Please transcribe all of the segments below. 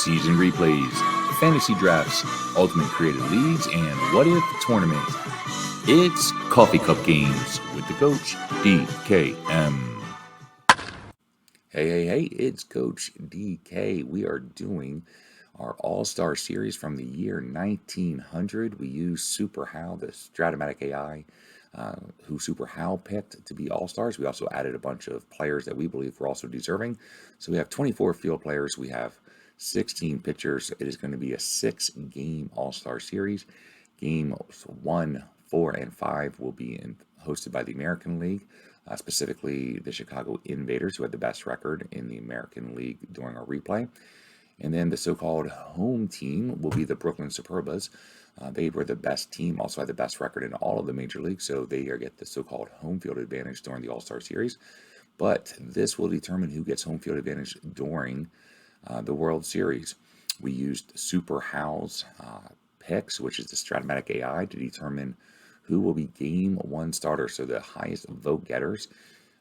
season replays, fantasy drafts, ultimate creative leagues, and what if tournament. It's Coffee Cup Games with the coach, DKM. Hey, it's Coach DK. We are doing our All-Star Series from the year 1900. We use Super Hal, the StratOMatic AI, who Super Hal picked to be All-Stars. We also added a bunch of players that we believe were also deserving. So we have 24 field players. We have 16 pitchers. It is going to be a 6-game All-Star Series. Games 1, 4, and 5 will be hosted by the American League, specifically the Chicago Invaders, who had the best record in the American League during our replay. And then the so-called home team will be the Brooklyn Superbas. They were the best team, also had the best record in all of the major leagues, so they get the so-called home field advantage during the All-Star Series. But this will determine who gets home field advantage during the World Series. We used Super Hal's picks, which is the StratOMatic AI, to determine who will be Game 1 starters. So the highest vote getters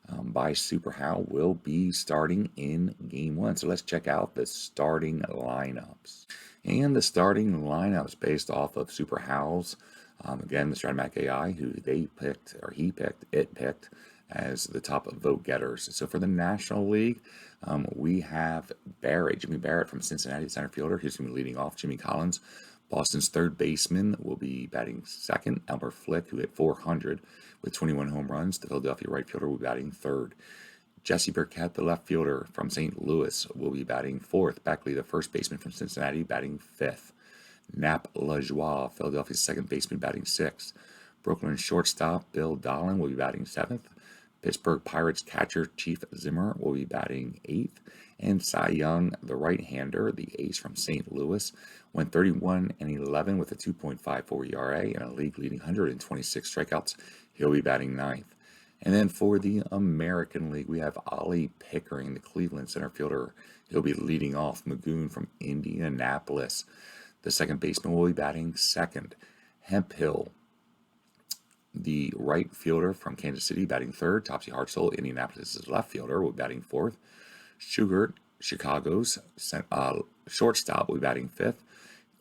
by Super Hal will be starting in Game 1. So let's check out the starting lineups. And the starting lineups based off of Super Hal's, again, the StratOMatic AI, who he picked as the top vote getters. So for the National League, we have Jimmy Barrett from Cincinnati, center fielder. He's going to be leading off. Jimmy Collins, Boston's third baseman, will be batting second. Elmer Flick, who hit 400 with 21 home runs. The Philadelphia right fielder will be batting third. Jesse Burkett, the left fielder from St. Louis, will be batting fourth. Beckley, the first baseman from Cincinnati, batting fifth. Nap Lajoie, Philadelphia's second baseman, batting sixth. Brooklyn shortstop Bill Dolan will be batting seventh. Pittsburgh Pirates catcher Chief Zimmer will be batting eighth. And Cy Young, the right-hander, the ace from St. Louis, went 31-11 with a 2.54 ERA and a league-leading 126 strikeouts. He'll be batting ninth. And then for the American League, we have Ollie Pickering, the Cleveland center fielder. He'll be leading off. Magoon from Indianapolis, the second baseman, will be batting second. Hemphill, the right fielder from Kansas City, batting third. Topsy Hartzell, Indianapolis' left fielder, will be batting fourth. Shugart, Chicago's shortstop, will be batting fifth.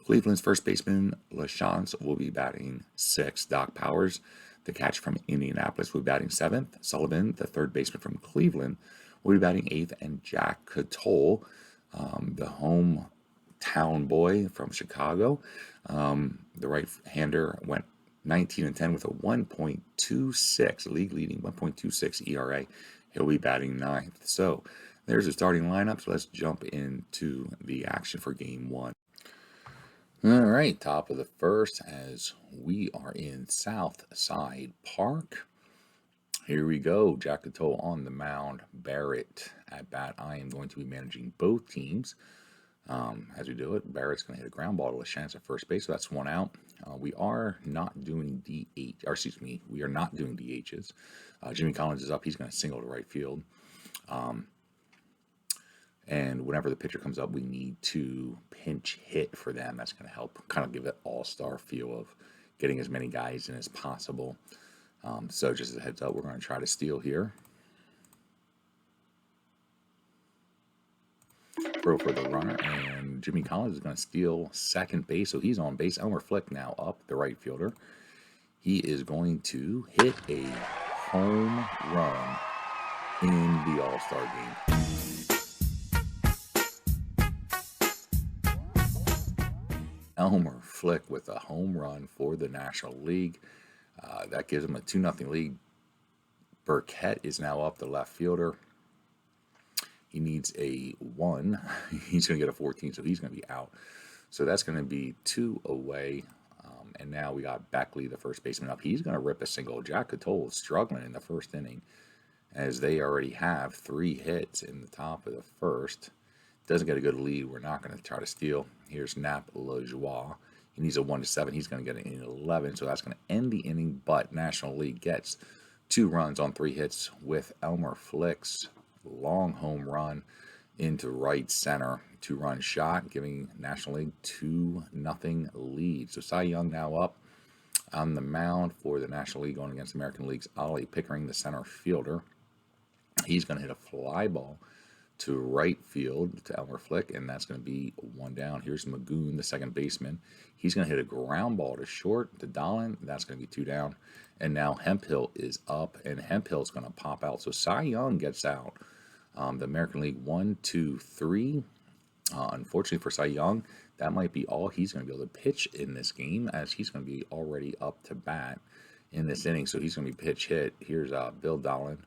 Cleveland's first baseman, LaChance, will be batting sixth. Doc Powers, the catcher from Indianapolis, will be batting seventh. Sullivan, the third baseman from Cleveland, will be batting eighth. And Jack Katoll, the hometown boy from Chicago, the right-hander, went 19-10 with a 1.26 league-leading 1.26 ERA. He'll be batting ninth. So there's the starting lineup. So let's jump into the action for Game 1. All right, top of the first as we are in Southside Park. Here we go. Jack Katoll on the mound. Barrett at bat. I am going to be managing both teams. As we do it, Barrett's going to hit a ground ball to LaChance at first base, so that's one out. We are not doing we are not doing DHs. Jimmy Collins is up. He's going to single to right field. And whenever the pitcher comes up, we need to pinch hit for them. That's going to help kind of give that all-star feel of getting as many guys in as possible. So just as a heads up, we're going to try to steal here. Throw for the runner, and Jimmy Collins is going to steal second base, so he's on base. Elmer Flick now up, the right fielder. He is going to hit a home run in the All-Star game. Elmer Flick with a home run for the National League. That gives him a 2-0 lead. Burkett is now up, the left fielder. He needs a 1. He's going to get a 14, so he's going to be out. So that's going to be 2 away. And now we got Beckley, the first baseman, up. He's going to rip a single. Jack Katoll is struggling in the first inning, as they already have 3 hits in the top of the first. Doesn't get a good lead. We're not going to try to steal. Here's Nap Lajoie. He needs a 1-7. He's going to get an 11, so that's going to end the inning. But National League gets 2 runs on 3 hits with Elmer Flick's long home run into right center. 2-run shot, giving National League 2-0 lead. So Cy Young now up on the mound for the National League, going against the American League's Ollie Pickering, the center fielder. He's going to hit a fly ball to right field to Elmer Flick, and that's going to be one down. Here's Magoon, the second baseman. He's going to hit a ground ball to short to Dolan. That's going to be two down. And now Hemphill is up, and Hemphill is going to pop out. So Cy Young gets out. The American League 1, 2, 3. Unfortunately for Cy Young, that might be all he's going to be able to pitch in this game, as he's going to be already up to bat in this inning. So he's going to be pitch hit. Here's Bill Dolan,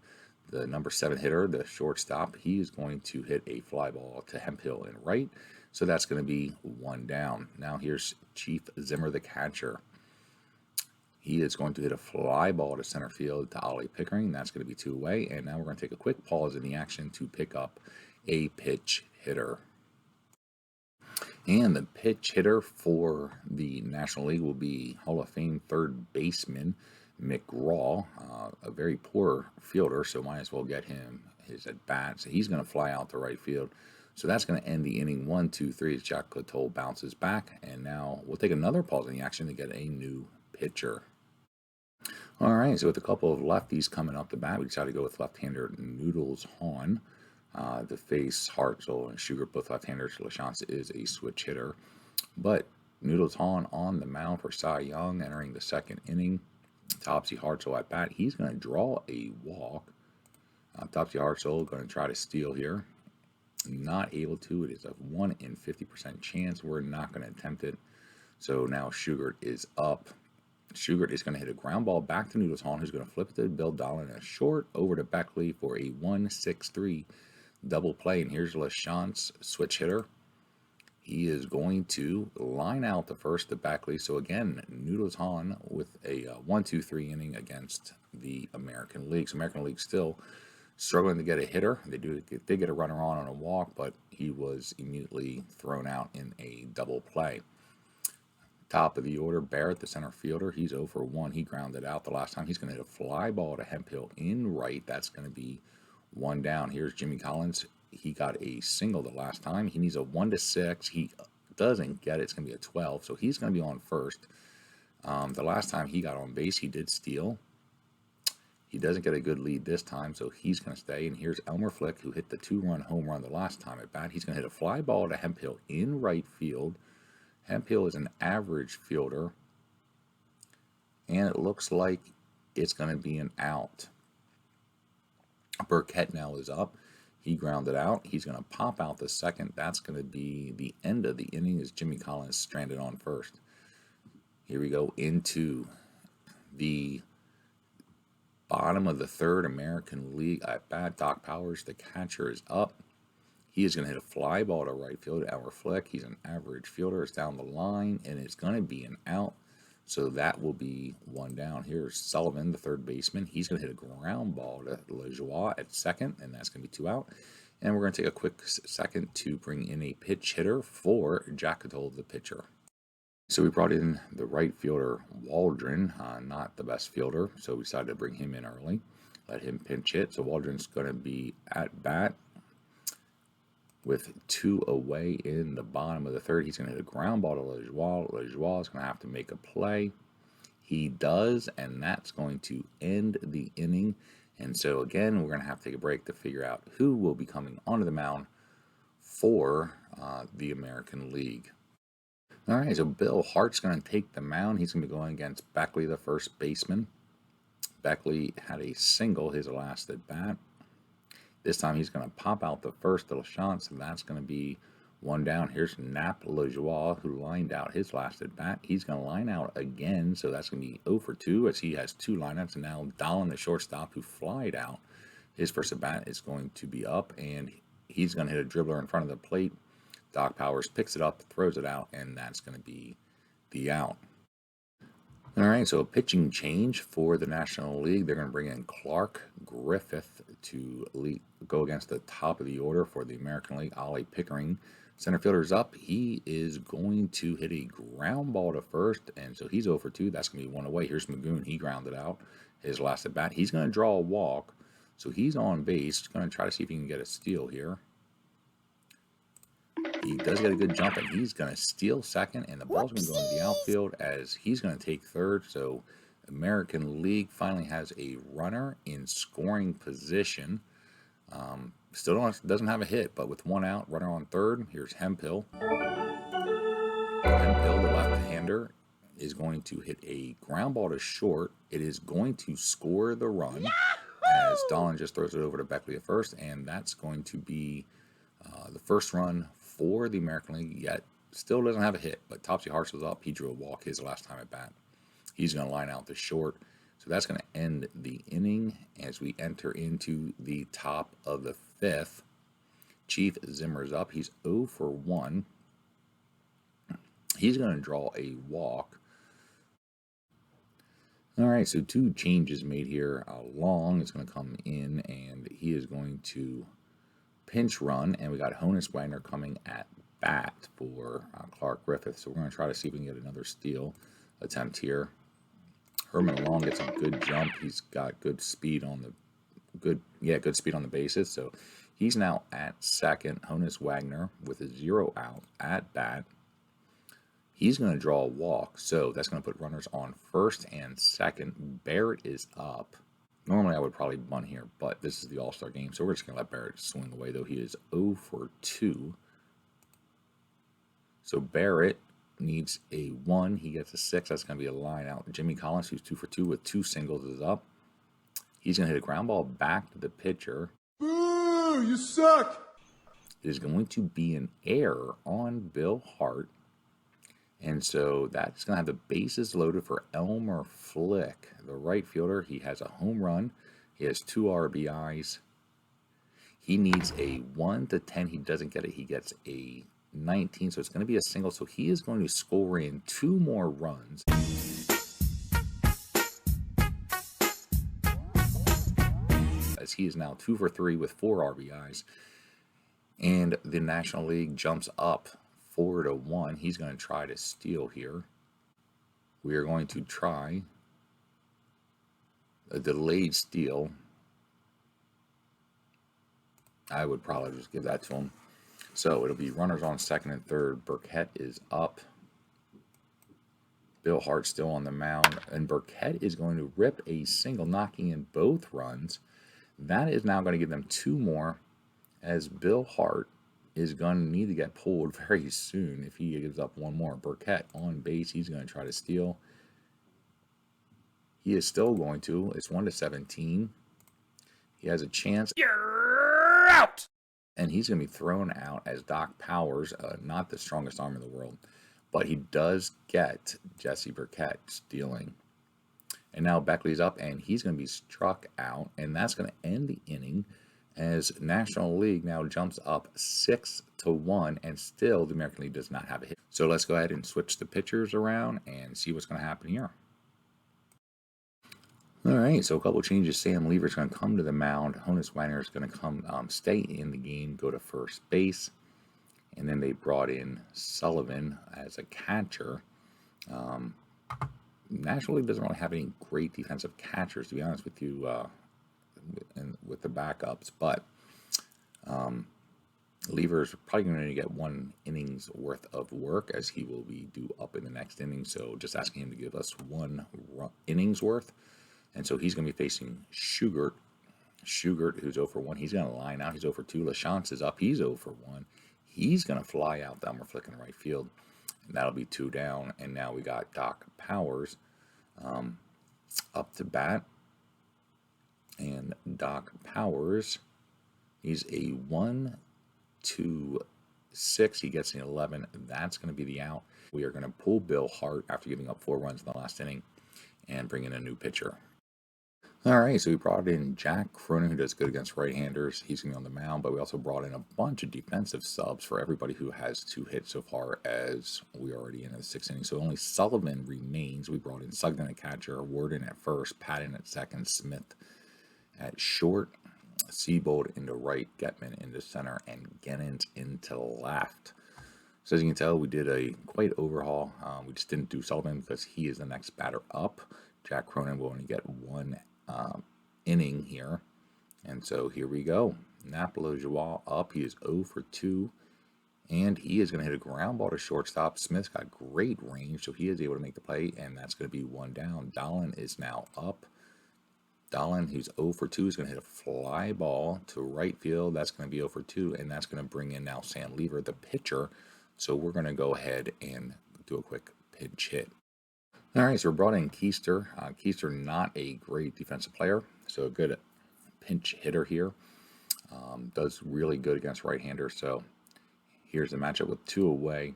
the number 7 hitter, the shortstop. He is going to hit a fly ball to Hemphill in right. So that's going to be one down. Now here's Chief Zimmer, the catcher. He is going to hit a fly ball to center field to Ollie Pickering. That's going to be 2 away. And now we're going to take a quick pause in the action to pick up a pitch hitter. And the pitch hitter for the National League will be Hall of Fame third baseman McGraw, a very poor fielder, so might as well get him his at bat. So he's going to fly out to right field. So that's going to end the inning 1, 2, 3 as Jack Katoll bounces back. And now we'll take another pause in the action to get a new pitcher. All right, so with a couple of lefties coming up the bat, we decided to go with left-hander Noodles Hahn. The face, Hartzell, and Sugar, both left-handers. LaChance is a switch hitter. But Noodles Hahn on the mound for Cy Young entering the second inning. Topsy Hartzell at bat. He's going to draw a walk. Topsy Hartzell going to try to steal here. Not able to. It is a 1 in 50% chance. We're not going to attempt it. So now Sugar is up. Sugar is going to hit a ground ball back to Noodles Hahn, who's going to flip it to Bill Dolan a short over to Beckley for a 1-6-3 double play. And here's LaChance, switch hitter. He is going to line out the first to Beckley. So again, Noodles Hahn with a 1-2-3 inning against the American League. So American League still struggling to get a hitter. They did get a runner on a walk, but he was immediately thrown out in a double play. Top of the order, Barrett, the center fielder. He's 0 for 1. He grounded out the last time. He's going to hit a fly ball to Hemphill in right. That's going to be one down. Here's Jimmy Collins. He got a single the last time. He needs a 1-6. He doesn't get it. It's going to be a 12. So he's going to be on first. The last time he got on base, he did steal. He doesn't get a good lead this time, so he's going to stay. And here's Elmer Flick, who hit the 2-run home run the last time at bat. He's going to hit a fly ball to Hemphill in right field. Hemphill is an average fielder, and it looks like it's going to be an out. Burkett now is up. He grounded out. He's going to pop out the second. That's going to be the end of the inning as Jimmy Collins stranded on first. Here we go into the bottom of the third, American League at bat. Doc Powers, the catcher, is up. He is going to hit a fly ball to right field. Elmer Flick, he's an average fielder. It's down the line, and it's going to be an out. So that will be one down. Here's Sullivan, the third baseman. He's going to hit a ground ball to LeJoie at second, and that's going to be 2 out. And we're going to take a quick second to bring in a pitch hitter for Jack Katoll, the pitcher. So we brought in the right fielder, Waldron, not the best fielder, so we decided to bring him in early, let him pinch hit. So Waldron's going to be at bat with 2 away in the bottom of the third. He's going to hit a ground ball to LeJoie. LeJoie is going to have to make a play. He does, and that's going to end the inning. And so again, we're going to have to take a break to figure out who will be coming onto the mound for the American League. All right, so Bill Hart's going to take the mound. He's going to be going against Beckley, the first baseman. Beckley had a single his last at bat. This time he's going to pop out the first little shot, and that's going to be one down. Here's Nap LeJoie, who lined out his last at bat. He's going to line out again, so that's going to be 0 for 2 as he has 2 lineups. And now Dolan, the shortstop, who flied out his first at bat, is going to be up, and he's going to hit a dribbler in front of the plate. Doc Powers picks it up, throws it out, and that's going to be the out. All right, so a pitching change for the National League. They're going to bring in Clark Griffith to go against the top of the order for the American League. Ollie Pickering, center fielder's up. He is going to hit a ground ball to first, and so he's 0 for 2. That's going to be 1 away. Here's Magoon. He grounded out his last at bat. He's going to draw a walk, so he's on base. He's going to try to see if he can get a steal here. He does get a good jump, and he's going to steal second, and the ball's going to go into the outfield as he's going to take third. So American League finally has a runner in scoring position. Still doesn't have a hit, but with one out, runner on third, here's Hemphill. Hemphill, the left-hander, is going to hit a ground ball to short. It is going to score the run. Yahoo! As Dolan just throws it over to Beckley at first, and that's going to be the first run for the American League. Yet still doesn't have a hit, but Topsy Harsh was up. He drew a walk his last time at bat. He's going to line out the short. So that's going to end the inning as we enter into the top of the fifth. Chief Zimmer's up. He's 0 for 1. He's going to draw a walk. All right, so 2 changes made here. Long is going to come in, and he is going to pinch run. And we got Honus Wagner coming at bat for Clark Griffith. So we're going to try to see if we can get another steal attempt here. Herman Long gets a good jump. He's got good speed on the speed on the bases. So he's now at second. Honus Wagner with a 0 out at bat. He's going to draw a walk. So that's going to put runners on first and second. Barrett is up. Normally I would probably bunt here, but this is the All-Star game, so we're just going to let Barrett swing away, though he is 0 for 2. So Barrett needs a 1. He gets a 6. That's going to be a line out. Jimmy Collins, who's 2 for 2 with 2 singles, is up. He's going to hit a ground ball back to the pitcher. Boo! You suck! It is going to be an error on Bill Hart. And so that's going to have the bases loaded for Elmer Flick, the right fielder. He has a home run. He has 2 RBIs. He needs a 1 to 10. He doesn't get it. He gets a 19, so it's going to be a single. So he is going to score in 2 more runs. As he is now 2 for 3 with 4 RBIs. And the National League jumps up 4 to 1. He's going to try to steal here. We are going to try a delayed steal. I would probably just give that to him. So it'll be runners on second and third. Burkett is up. Bill Hart still on the mound. And Burkett is going to rip a single, knocking in both runs. That is now going to give them 2 more, as Bill Hart is going to need to get pulled very soon if he gives up 1 more. Burkett on base. He's going to try to steal. He is still going to. It's 1 to 17. He has a chance. You're out! And he's going to be thrown out as Doc Powers, not the strongest arm in the world, but he does get Jesse Burkett stealing. And now Beckley's up, and he's going to be struck out, and that's going to end the inning as National League now jumps up 6 to 1, and still the American League does not have a hit. So let's go ahead and switch the pitchers around and see what's going to happen here. All right, so a couple changes. Sam Lever's going to come to the mound. Honus Wagner is going to come stay in the game, go to first base. And then they brought in Sullivan as a catcher. National League doesn't really have any great defensive catchers, to be honest with you, with the backups. But Lever's probably going to get 1 inning's worth of work, as he will be due up in the next inning. So just asking him to give us 1 inning's worth. And so he's going to be facing Shugart. Shugart, who's 0 for 1. He's going to line out. He's 0 for 2. LaChance is up. He's 0 for 1. He's going to fly out the Elmer Flick in right field. And that'll be 2 down. And now we got Doc Powers up to bat. And Doc Powers, he's a 1 to 6. He gets an 11. That's going to be the out. We are going to pull Bill Hart after giving up 4 runs in the last inning and bring in a new pitcher. All right, so we brought in Jack Katoll, who does good against right-handers. He's going to be on the mound, but we also brought in a bunch of defensive subs for everybody who has 2 hits so far, as we're already in the 6th inning. So only Sullivan remains. We brought in Sugden at catcher, Worden at first, Patton at second, Smith at short, Seabold into right, Getman into center, and Gennins into left. So as you can tell, we did a quite overhaul. We just didn't do Sullivan because he is the next batter up. Jack Katoll will only get 1 inning here. And so here we go. Napolo Joao up. He is 0 for 2. And he is going to hit a ground ball to shortstop. Smith's got great range, so he is able to make the play. And that's going to be 1 down. Dolan is now up. Dahlin, who's 0 for 2, is going to hit a fly ball to right field. That's going to be 0 for 2, and that's going to bring in now Sam Lever, the pitcher. So we're going to go ahead and do a quick pinch hit. All right, so we're brought in Keister. Keister, not a great defensive player, so a good pinch hitter here. Does really good against right-handers. So here's the matchup with 2 away.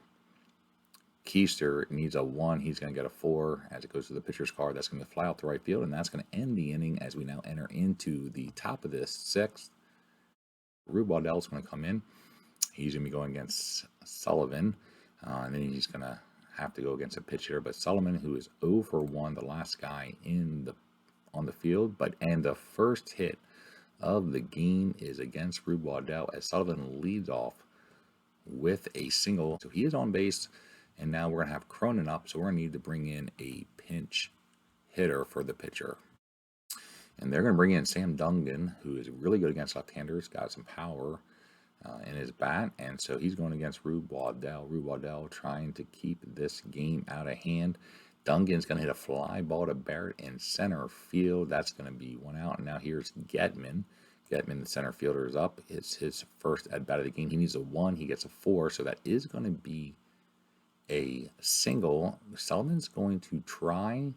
Keister needs a 1. He's going to get a 4 as it goes to the pitcher's card. That's going to fly out to right field, and that's going to end the inning as we now enter into the top of this 6th. Rube Waddell's going to come in. He's going to be going against Sullivan, and then he's going to have to go against a pitch hitter. But Sullivan, who is 0 for 1, the last guy on the field, and the first hit of the game is against Rube Waddell as Sullivan leads off with a single. So he is on base. And now we're going to have Cronin up, so we're going to need to bring in a pinch hitter for the pitcher. And they're going to bring in Sam Dungan, who is really good against left-handers, got some power in his bat, and so he's going against Rube Waddell. Rube Waddell trying to keep this game out of hand. Dungan's going to hit a fly ball to Barrett in center field. That's going to be 1 out. And now here's Getman. Getman, the center fielder, is up. It's his first at-bat of the game. He needs a 1. He gets a 4, so that is going to be a single. Sullivan's going to try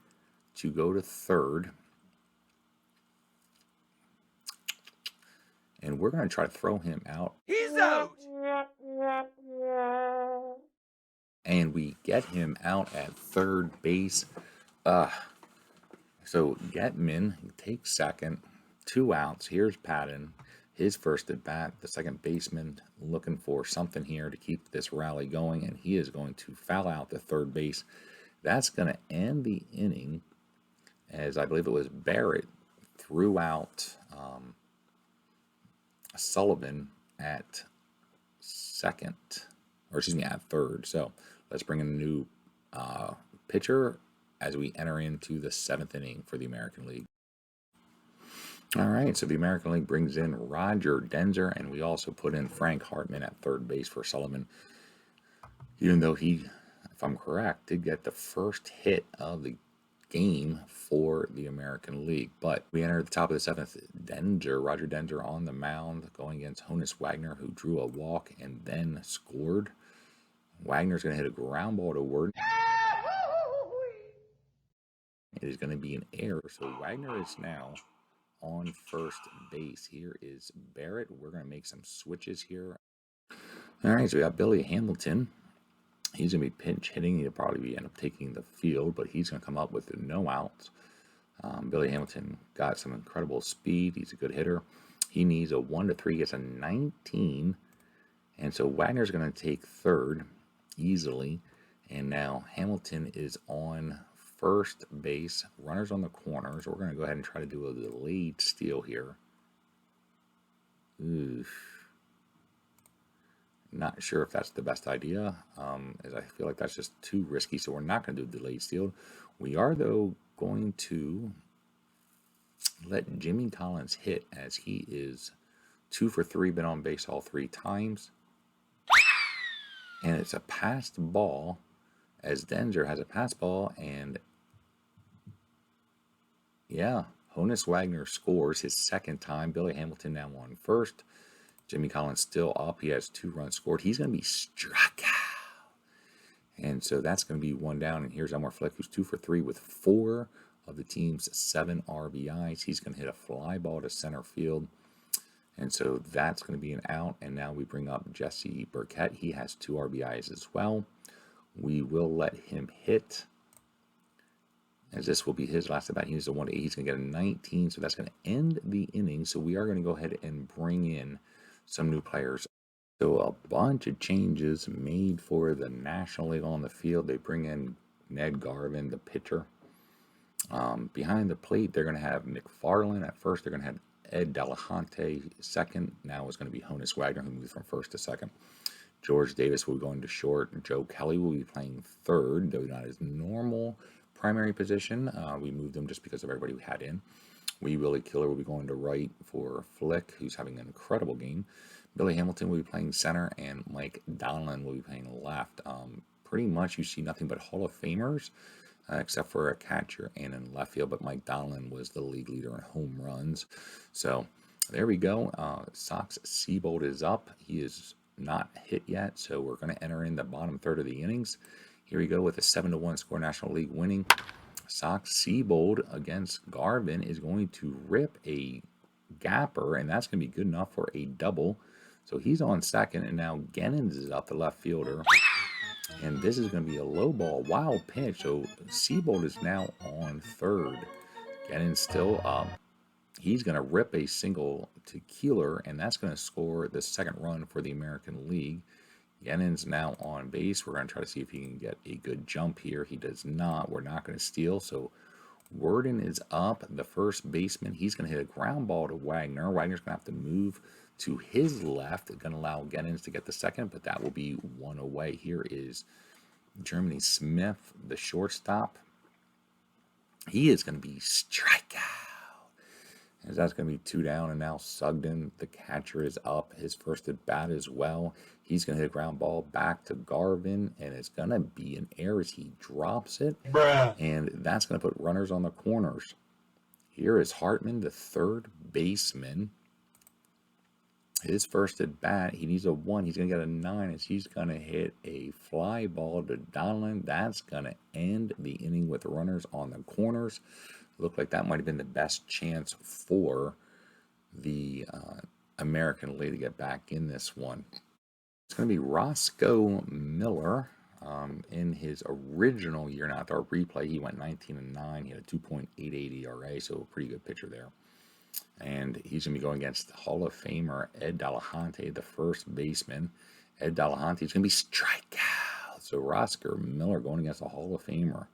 to go to third. And we're going to try to throw him out. He's out! And we get him out at third base. So Getman takes second. 2 outs. Here's Patton. His first at bat, the second baseman looking for something here to keep this rally going, and he is going to foul out the third base. That's going to end the inning, as I believe it was Barrett threw out Sullivan at third. So let's bring in a new pitcher as we enter into the 7th inning for the American League. All right, so the American League brings in Roger Denzer, and we also put in Frank Hartman at third base for Sullivan, even though he, if I'm correct, did get the first hit of the game for the American League. But we enter the top of the 7th. Roger Denzer on the mound, going against Honus Wagner, who drew a walk and then scored. Wagner's going to hit a ground ball to Ward. It is going to be an error, so Wagner is now on first base. Here is Barrett. We're going to make some switches here. All right, so we got Billy Hamilton. He's going to be pinch hitting. He'll probably end up taking the field, but he's going to come up with no outs. Billy Hamilton got some incredible speed. He's a good hitter. He needs a 1 to 3. He gets a 19. And so Wagner's going to take third easily. And now Hamilton is on first base. Runners on the corners. We're going to go ahead and try to do a delayed steal here. Oof. Not sure if that's the best idea, as I feel like that's just too risky, so we're not going to do a delayed steal. We are, though, going to let Jimmy Collins hit, as he is 2 for 3, been on base all 3 times. And it's a passed ball, as Denzer has a pass ball, and yeah, Honus Wagner scores his second time. Billy Hamilton now on first. Jimmy Collins still up. He has 2 runs scored. He's going to be struck out. And so that's going to be 1 down. And here's Elmer Flick, who's 2 for 3 with 4 of the team's 7 RBIs. He's going to hit a fly ball to center field. And so that's going to be an out. And now we bring up Jesse Burkett. He has 2 RBIs as well. We will let him hit, as this will be his last at bat. He needs a 1 to 8. He's going to get a 19, so that's going to end the inning. So we are going to go ahead and bring in some new players. So a bunch of changes made for the National League on the field. They bring in Ned Garvin, the pitcher. Behind the plate, they're going to have McFarland at first. They're going to have Ed Delahunty second. Now it's going to be Honus Wagner, who moves from first to second. George Davis will go into short. Joe Kelly will be playing third, though not his normal primary position. We moved him just because of everybody we had in. Willie Killer will be going to right for Flick, who's having an incredible game. Billy Hamilton will be playing center, and Mike Donlin will be playing left. Pretty much you see nothing but Hall of Famers except for a catcher and in left field. But Mike Donlin was the league leader in home runs. So there we go. Sox Seabold is up. He is not hit yet, so we're going to enter in the bottom third of the innings. Here we go with a 7-1 score, National League winning. Sox Seabold against Garvin is going to rip a gapper, and that's going to be good enough for a double. So he's on second, and now Gennins is up, the left fielder. And this is going to be a low ball, wild pitch. So Seabold is now on third. Gennins still up. He's going to rip a single to Keeler, and that's going to score the second run for the American League. Gennins now on base. We're going to try to see if he can get a good jump here. He does not. We're not going to steal. So Worden is up, the first baseman. He's going to hit a ground ball to Wagner. Wagner's going to have to move to his left. Going to allow Gennins to get the second, but that will be one away. Here is Jeremy Smith, the shortstop. He is going to be strikeout. As that's going to be 2 down, and now Sugden, the catcher, is up. His first at bat as well. He's going to hit a ground ball back to Garvin, and it's going to be an error as he drops it. Bruh. And that's going to put runners on the corners. Here is Hartman, the third baseman. His first at bat, he needs a 1. He's going to get a 9 as he's going to hit a fly ball to Donlin. That's going to end the inning with runners on the corners. Looked like that might have been the best chance for the American League to get back in this one. It's going to be Roscoe Miller. In his original year, not our replay, he went 19-9. He had a 2.88 ERA, so a pretty good pitcher there. And he's going to be going against Hall of Famer Ed Delahanty, the first baseman. Ed Delahanty is going to be strikeout. So Roscoe Miller going against the Hall of Famer.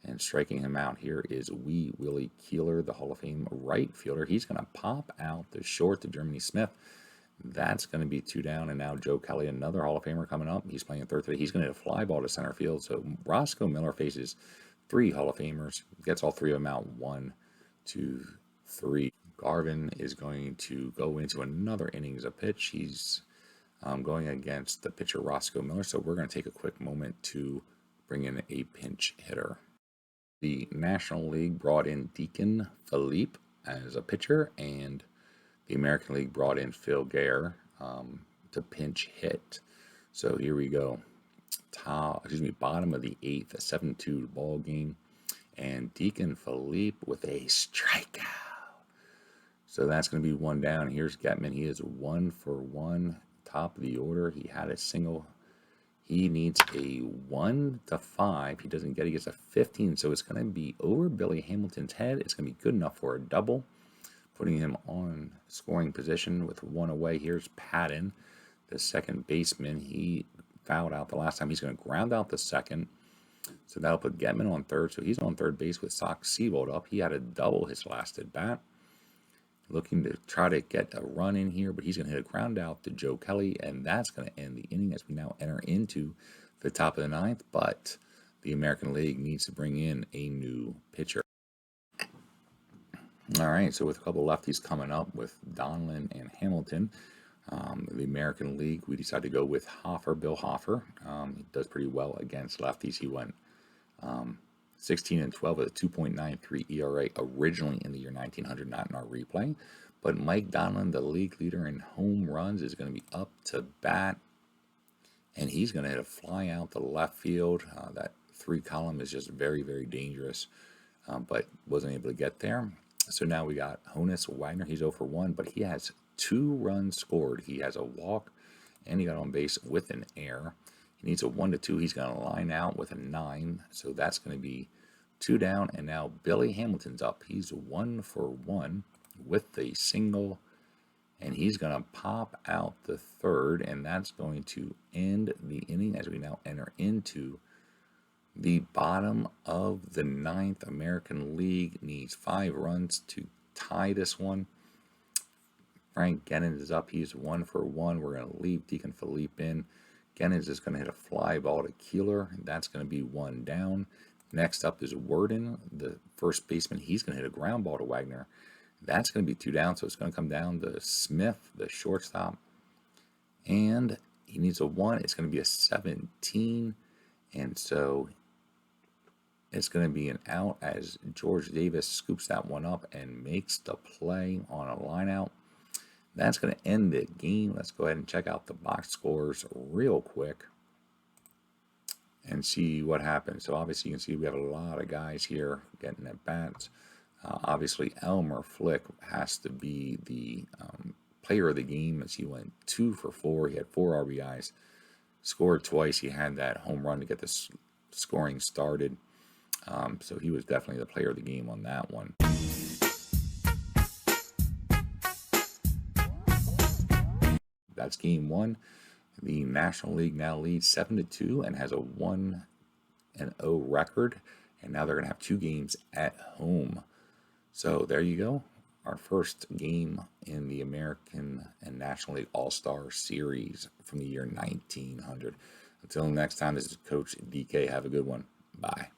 And striking him out here is Willie Keeler, the Hall of Fame right fielder. He's going to pop out the short to Jeremy Smith. That's going to be 2 down. And now Joe Kelly, another Hall of Famer coming up. He's playing third today. He's going to hit a fly ball to center field. So Roscoe Miller faces 3 Hall of Famers. Gets all 3 of them out. 1, 2, 3. Garvin is going to go into another innings of pitch. He's going against the pitcher Roscoe Miller. So we're going to take a quick moment to bring in a pinch hitter. The National League brought in Deacon Philippe as a pitcher, and the American League brought in Phil Gare to pinch hit. So here we go. Bottom of the 8th, a 7-2 ball game, and Deacon Philippe with a strikeout. So that's going to be 1 down. Here's Getman. He is 1 for 1, top of the order. He had a single. He needs a 1 to 5. He doesn't get it. He gets a 15. So it's going to be over Billy Hamilton's head. It's going to be good enough for a double, putting him on scoring position with 1 away. Here's Patton, the second baseman. He fouled out the last time. He's going to ground out the second. So that'll put Getman on third. So he's on third base with Sox Seabold up. He had a double his last at bat. Looking to try to get a run in here, but he's going to hit a ground out to Joe Kelly, and that's going to end the inning as we now enter into the top of the 9th. But the American League needs to bring in a new pitcher. All right, so with a couple lefties coming up with Donlin and Hamilton, the American League, we decided to go with Hoffer, Bill Hoffer. He does pretty well against lefties. He went 16-12 with a 2.93 ERA originally in the year 1900, not in our replay. But Mike Donlin, the league leader in home runs, is going to be up to bat. And he's going to hit a fly out to left field. That 3 column is just very, very dangerous, but wasn't able to get there. So now we got Honus Wagner. He's 0 for 1, but he has 2 runs scored. He has a walk, and he got on base with an error. He needs a 1 to 2. He's going to line out with a 9. So that's going to be 2 down. And now Billy Hamilton's up. He's 1 for 1 with the single. And he's going to pop out the third. And that's going to end the inning as we now enter into the bottom of the 9th. American League needs 5 runs to tie this one. Frank Gennins is up. He's 1 for 1. We're going to leave Deacon Philippe in. Gennins is going to hit a fly ball to Keeler. That's going to be 1 down. Next up is Worden, the first baseman. He's going to hit a ground ball to Wagner. That's going to be 2 down, so it's going to come down to Smith, the shortstop. And he needs a 1. It's going to be a 17. And so It's going to be an out as George Davis scoops that one up and makes the play on a line out. That's going to end the game. Let's go ahead and check out the box scores real quick and see what happens. So obviously you can see we have a lot of guys here getting at bats. Obviously Elmer Flick has to be the player of the game as he went 2 for 4. He had 4 RBIs, scored twice. He had that home run to get the scoring started. So he was definitely the player of the game on that one. That's game 1. The National League now leads 7-2 and has a 1-0 record. And now they're going to have 2 games at home. So there you go. Our first game in the American and National League All-Star Series from the year 1900. Until next time, this is Coach DK. Have a good one. Bye.